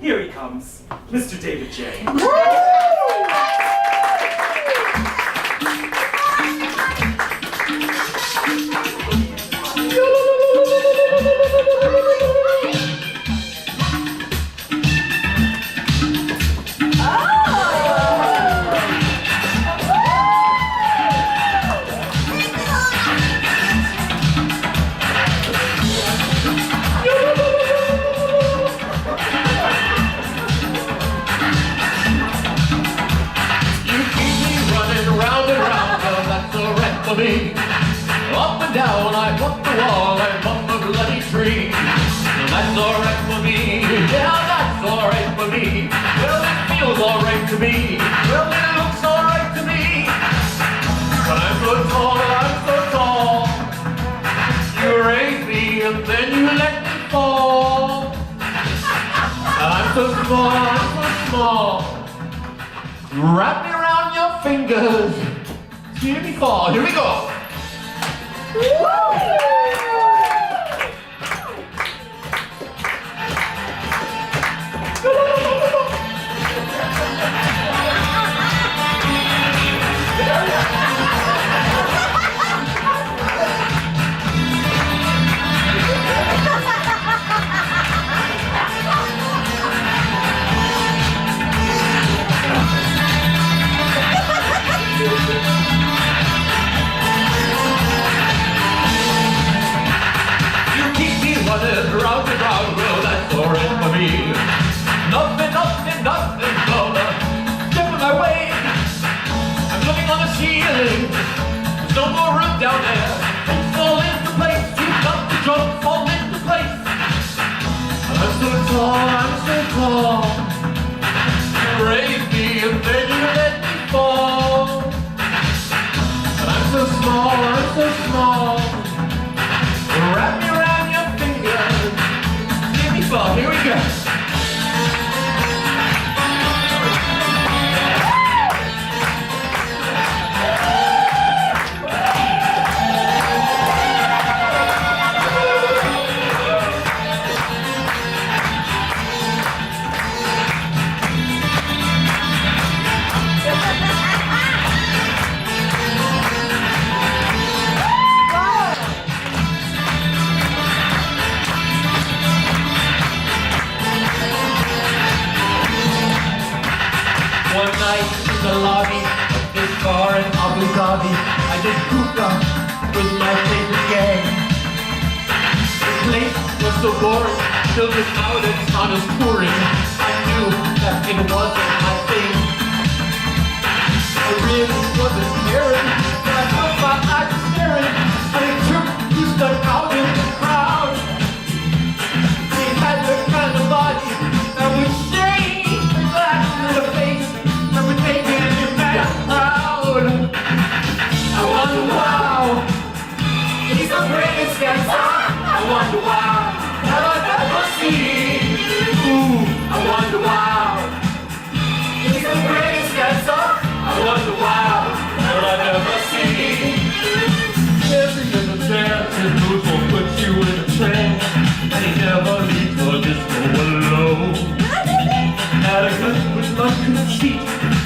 Here he comes, Mr. David J. Up and down, I walk the wall, I'm up a bloody tree. That's alright for me, yeah, that's alright for me. Well, it feels alright to me, well, it looks alright to me. But I'm so tall, you raise me and then you let me fall. I'm so small, wrap me around your fingers. See me fall. Here we go. Round and round, well, that's alright for me. Nothing gonna get in my way. I'm looking on the ceiling, there's no more room down there. Things fall into place, you've got the jump, fall into place. I'm so tall, you raise me and then you let me fall. But I'm so small, wrap me around your fingers. Give me fall, here we go. One night in the lobby of this bar in Abu Dhabi, I did hookah with my favorite gang. The place was so boring, filled with outlets, not as touring. I knew that it wasn't my thing. I really wasn't caring, but I felt my eyes staring, and it took who stuck out in the crowd. He had the kind of body that would shake the glass in the face. He's the greatest dancer. I wonder wow, have I ever seen? Ooh, I wonder wow. He's the greatest dancer. I wonder wow, have I ever seen? Every little chance his moves will put you in a trance, and he never leaves the disco alone. Arrogant with my conceit,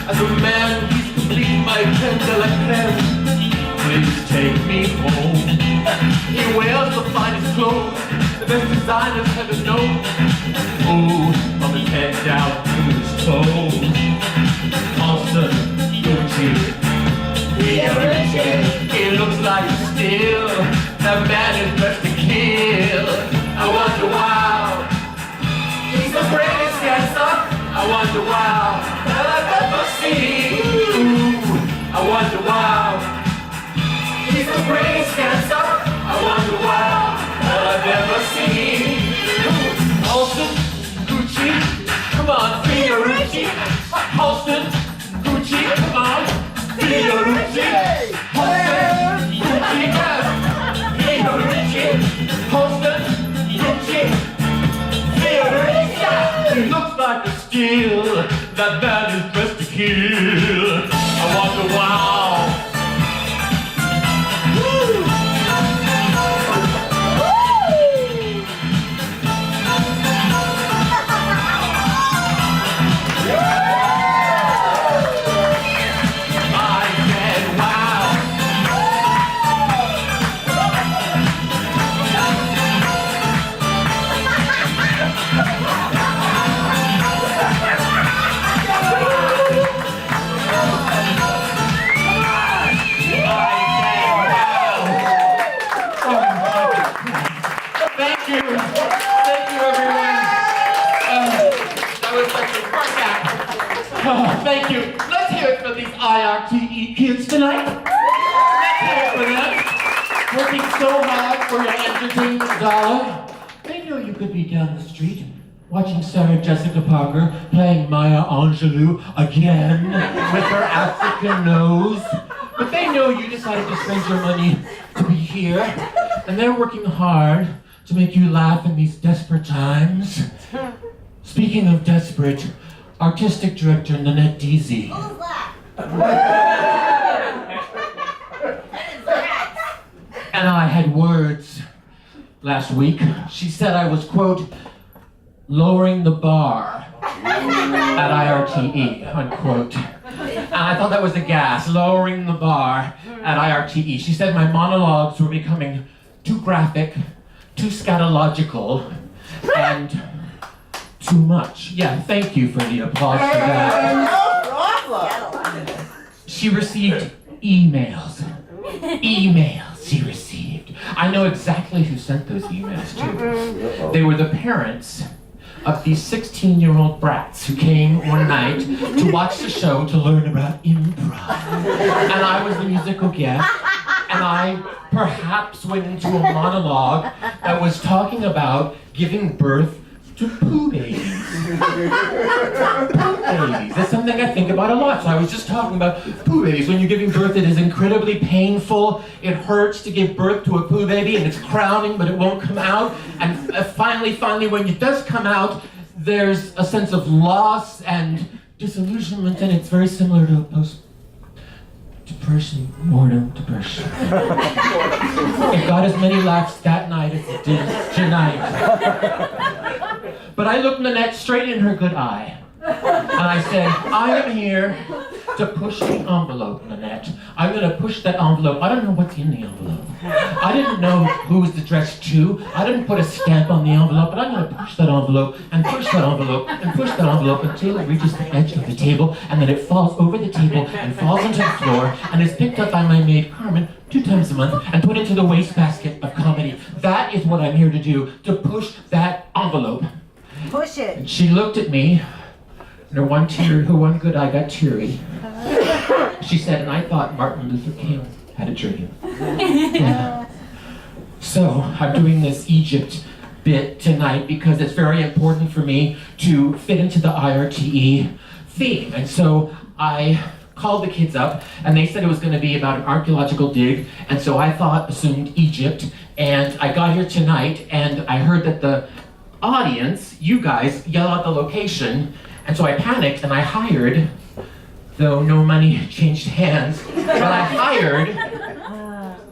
as a man he's complete, my creme. Please take me home. He wears the finest clothes, the best designers ever known. Oh, from his head down to his toes. Constant Gucci, he looks like steel. That man is dressed to kill. I wonder wow, he's the greatest dancer. I wonder wow, that I've ever seen. Ooh, I wonder wow. He's the greatest dancer. I wonder wow, that I've ever seen. Halston, Gucci, come on, Dirrty. Halston, Gucci, come on, Dirrty. Halston, Gucci, yes, Dirrty. Halston, Gucci, Dirrty. He looks like a steal. That man is dressed to kill. I wonder wow. kids tonight? Let's hear it for them. Working so hard for your entertainment dollar. They know you could be down the street watching Sarah Jessica Parker playing Maya Angelou again with her African nose. But they know you decided to spend your money to be here. And they're working hard to make you laugh in these desperate times. Speaking of desperate, Artistic Director Nanette Deasy. And I had words last week. She said I was, quote, lowering the bar at IRTE, unquote. And I thought that was a gas, lowering the bar at IRTE. She said my monologues were becoming too graphic, too scatological, and too much. Yeah, thank you for the applause for that. No problem. She received emails. Emails she received. I know exactly who sent those emails to. They were the parents of these 16-year-old brats who came one night to watch the show to learn about improv. And I was the musical guest, and I perhaps went into a monologue that was talking about giving birth to poo babies. Poo babies. That's something I think about a lot. So I was just talking about poo babies. When you're giving birth, it is incredibly painful. It hurts to give birth to a poo baby, and it's crowning, but it won't come out. And finally, when it does come out, there's a sense of loss and disillusionment, and it's very similar to boredom depression. It got as many laughs that night as it did tonight. But I looked Nanette straight in her good eye, and I said, I am here to push the envelope, Nanette. I'm gonna push that envelope. I don't know what's in the envelope. I didn't know who was addressed to. I didn't put a stamp on the envelope, but I'm gonna push that envelope, and push that envelope, and push that envelope until it reaches the edge of the table, and then it falls over the table, and falls onto the floor, and is picked up by my maid, Carmen, 2 times a month, and put into the wastebasket of comedy. That is what I'm here to do, to push that envelope. Push it. And she looked at me, and her one good eye got teary. She said, and I thought Martin Luther King had a dream. Yeah. So I'm doing this Egypt bit tonight because it's very important for me to fit into the IRTE theme. And so I called the kids up, and they said it was going to be about an archaeological dig, and so I assumed Egypt, and I got here tonight, and I heard that the audience, you guys, yell out the location, and so I panicked, and I hired, though no money changed hands, but I hired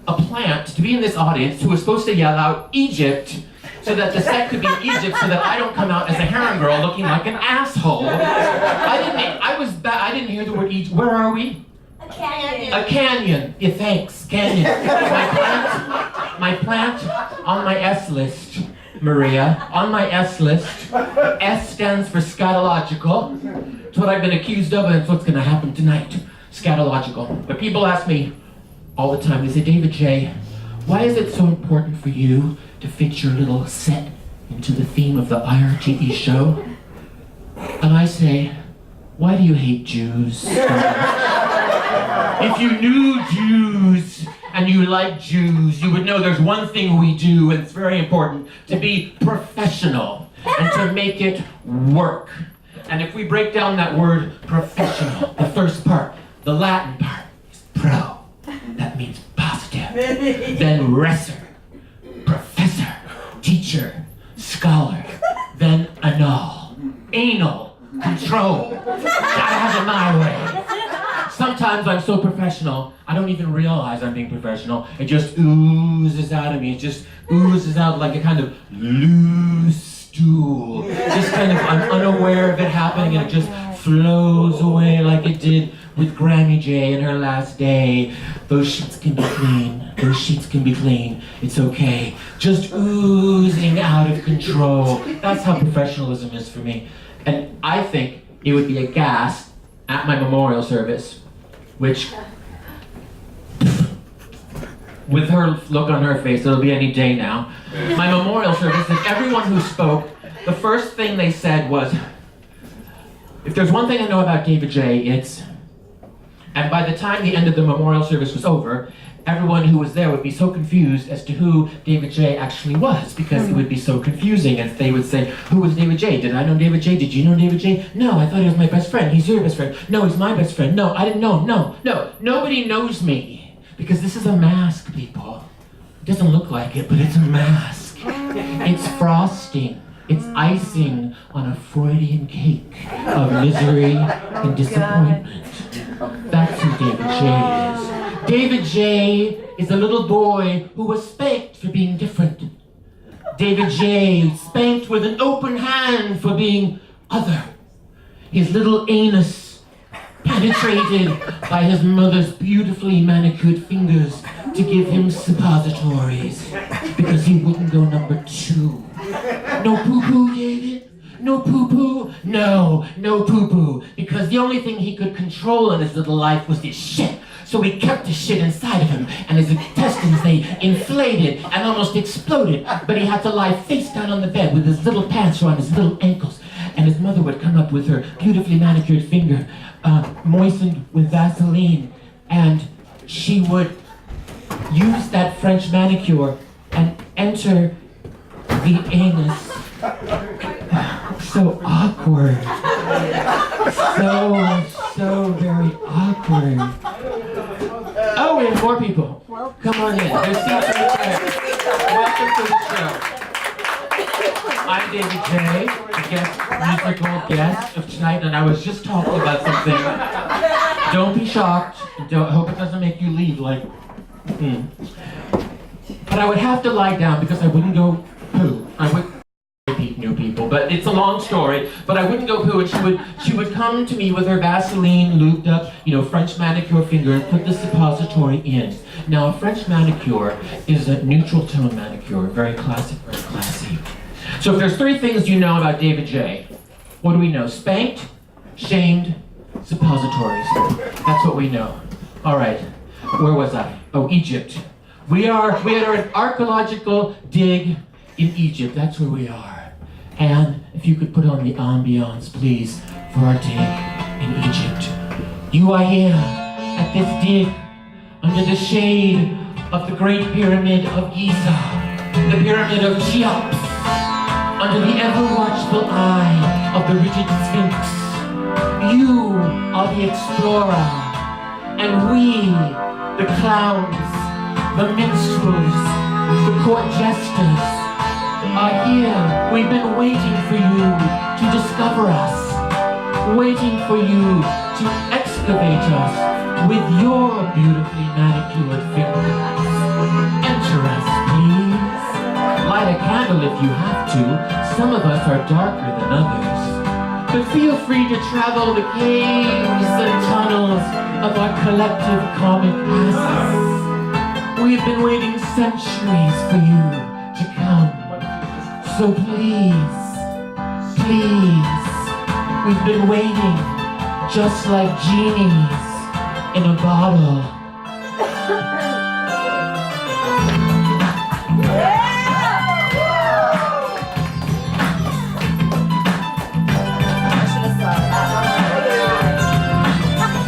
a plant to be in this audience who was supposed to yell out Egypt, so that the set could be in Egypt, so that I don't come out as a herring girl looking like an asshole. I didn't hear the word Egypt. Where are we? A canyon. A canyon. Yeah, thanks. Canyon. My plant on my S list, Maria. On my S list. S stands for scatological. It's what I've been accused of, and it's what's going to happen tonight. Scatological. But people ask me all the time, they say, David J., why is it so important for you to fit your little set into the theme of the IRTE show? And I say, why do you hate Jews so much? If you knew Jews and you like Jews, you would know there's one thing we do, and it's very important, to be professional and to make it work. And if we break down that word professional, the first part, the Latin part, is pro. That means positive. Then resser, professor, teacher, scholar. Then anal, control. Gotta have it my way. Sometimes I'm so professional, I don't even realize I'm being professional. It just oozes out of me. It just oozes out like a kind of loose stool. Just kind of, I'm unaware of it happening, and it just flows away like it did with Grammy J in her last day. Those sheets can be clean. Those sheets can be clean. It's okay. Just oozing out of control. That's how professionalism is for me. And I think it would be a gas at my memorial service, which, with her look on her face, it'll be any day now. My memorial service, and everyone who spoke, the first thing they said was, if there's one thing I know about David J., it's And by the time the end of the memorial service was over, everyone who was there would be so confused as to who David J. actually was, because it would be so confusing, and they would say, who was David J.? Did I know David J.? Did you know David J.? No, I thought he was my best friend. He's your best friend. No, he's my best friend. No, I didn't know him. No, nobody knows me, because this is a mask, people. It doesn't look like it, but it's a mask. It's frosting. It's icing on a Freudian cake of misery and disappointment. That's who David J. is. David J. is a little boy who was spanked for being different. David J. spanked with an open hand for being other. His little anus penetrated by his mother's beautifully manicured fingers to give him suppositories because he wouldn't go number 2. No poo-poo, David? No poo-poo? No poo-poo. Because the only thing he could control in his little life was his shit. So he kept the shit inside of him, and his intestines, they inflated and almost exploded. But he had to lie face down on the bed with his little pants around his little ankles. And his mother would come up with her beautifully manicured finger, moistened with Vaseline, and she would use that French manicure and enter the anus. So awkward. So very awkward. Oh, we have more people. Come on in. There's seats right there. Welcome to the show. I'm David J., the musical guest of tonight, and I was just talking about something. Don't be shocked. I hope it doesn't make you leave like, But I would have to lie down because I wouldn't go poo. I would repeat new people, but it's a long story. But I wouldn't go poo, and she would come to me with her Vaseline looped up, French manicure finger, and put the suppository in. Now, a French manicure is a neutral tone manicure, very classic, very classy. So if there's 3 things you know about David J., what do we know? Spanked, shamed, suppositories. That's what we know. All right, where was I? Oh, Egypt. We had an archaeological dig in Egypt. That's where we are. And if you could put on the ambiance, please, for our dig in Egypt. You are here at this dig under the shade of the Great Pyramid of Giza, the Pyramid of Cheops, under the ever-watchful eye of the rigid Sphinx. You are the explorer, and we, the clowns, the minstrels, the court jesters, are here. We've been waiting for you to discover us, waiting for you to excavate us with your beautifully manicured fingers. Enter us, please. Light a candle if you have to. Some of us are darker than others. But feel free to travel the caves and tunnels of our collective comic past. We've been waiting centuries for you to come. So please, we've been waiting just like genies in a bottle.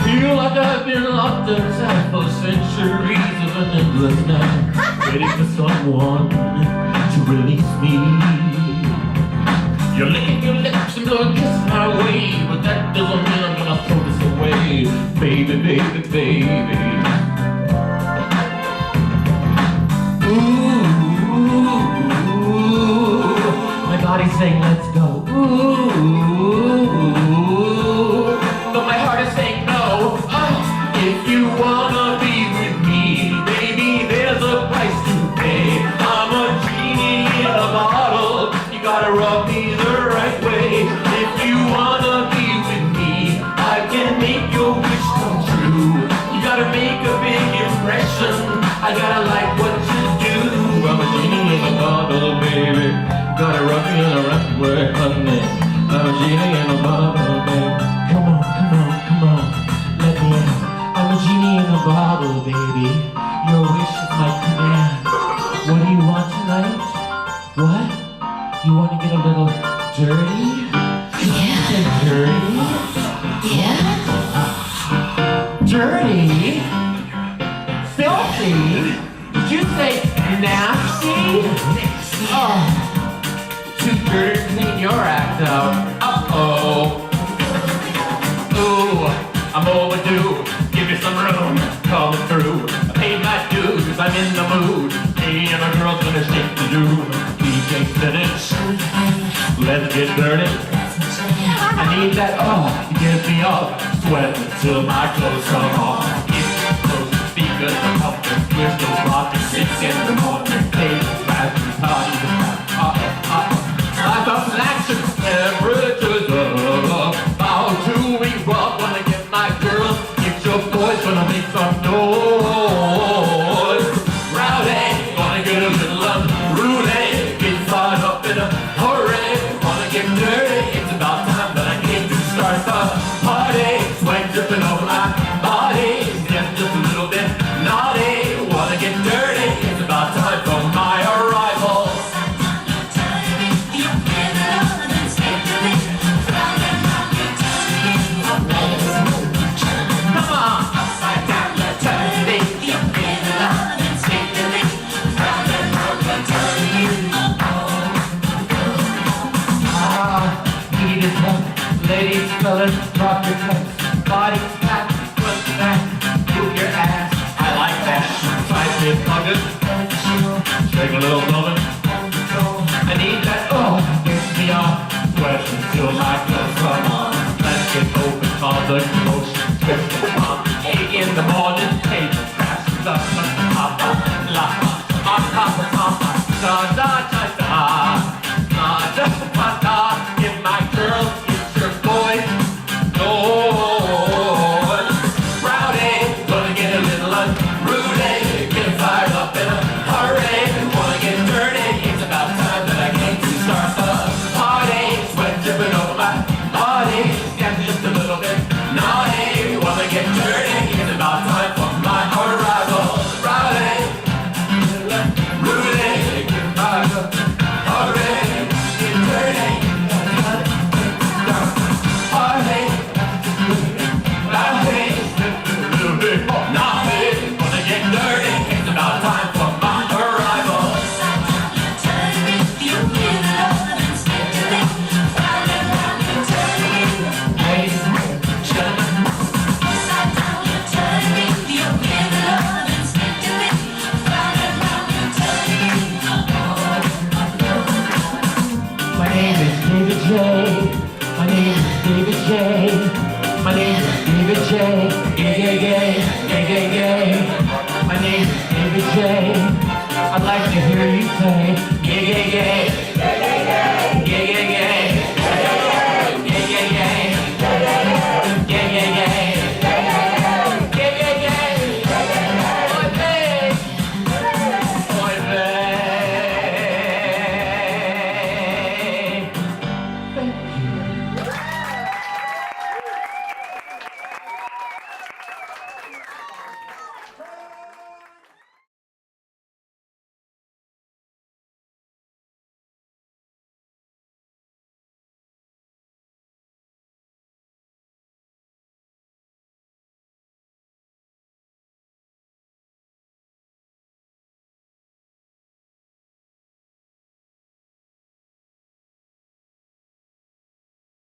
Feel like I've been locked inside for centuries of an endless night, waiting for someone to release me. You're licking your lips and blowing kisses my way, but that doesn't mean I'm gonna throw this away. Baby, baby, baby. Ooh, my body's saying let's go. Ooh, but my heart is saying no. If you wanna be with me, baby, there's a price to pay. I'm a genie in a bottle. You gotta rub me the right way. If you wanna be with me, I can make your wish come true. You gotta make a big impression. I gotta like what you do. I'm a genie in a bottle, baby. Gotta rub me the right way, honey. I'm a genie in a bottle, baby. Come on, come on, come on. Let me out. I'm a genie in a bottle, baby. Your wish is my command. What do you want tonight? What? You want to get a little dirty? Yeah. Dirty? Yeah. Dirty? Did you say nasty? Oh, too dirty to clean your act out. Uh-oh. Ooh, I'm overdue. Give me some room, coming through. I paid my dues, I'm in the mood. Me and my girl's gonna shake the dude. DJ finish. Let's get dirty. I need that, to get me up. Sweating till my clothes come off. Get close to speakers, up the twist, those rock and 6 in the morning. Take fast and party. Life up in action, temperatures up. About 2 weeks rough, wanna get my girl. Get your boys, gonna make some noise. Rowdy, wanna get a little unruly. Get fired up in a hurry. Wanna get dirty, it's about time that I came to start the party. Sweat dripping over my body. Getting just a little bit naughty. Wanna get dirty, it's about time for my arrival. Ladies, fellas, drop your cups. Body fat, front to back. Move your ass. I like that. Try to plug it. Shake a little lovin'. I need that. Get me off. Sweat until my clothes come on. Let's get open on the commotion. Twist and pump. 8 in the morning. Table crash. Da da da da da da da da da. Get my girl. Boys, rowdy, gonna get a little unruly, get fired up in a hurry, wanna get dirty, it's about time that I came to start the party, sweat dripping over my body, getting just a little bit naughty, wanna get dirty, it's about time for my arrival, rowdy, rudy, get fired up, hurry, get dirty. My name is David J. My name is David J. Gay, gay, gay, gay, gay, gay. My name is David J. I'd like to hear you say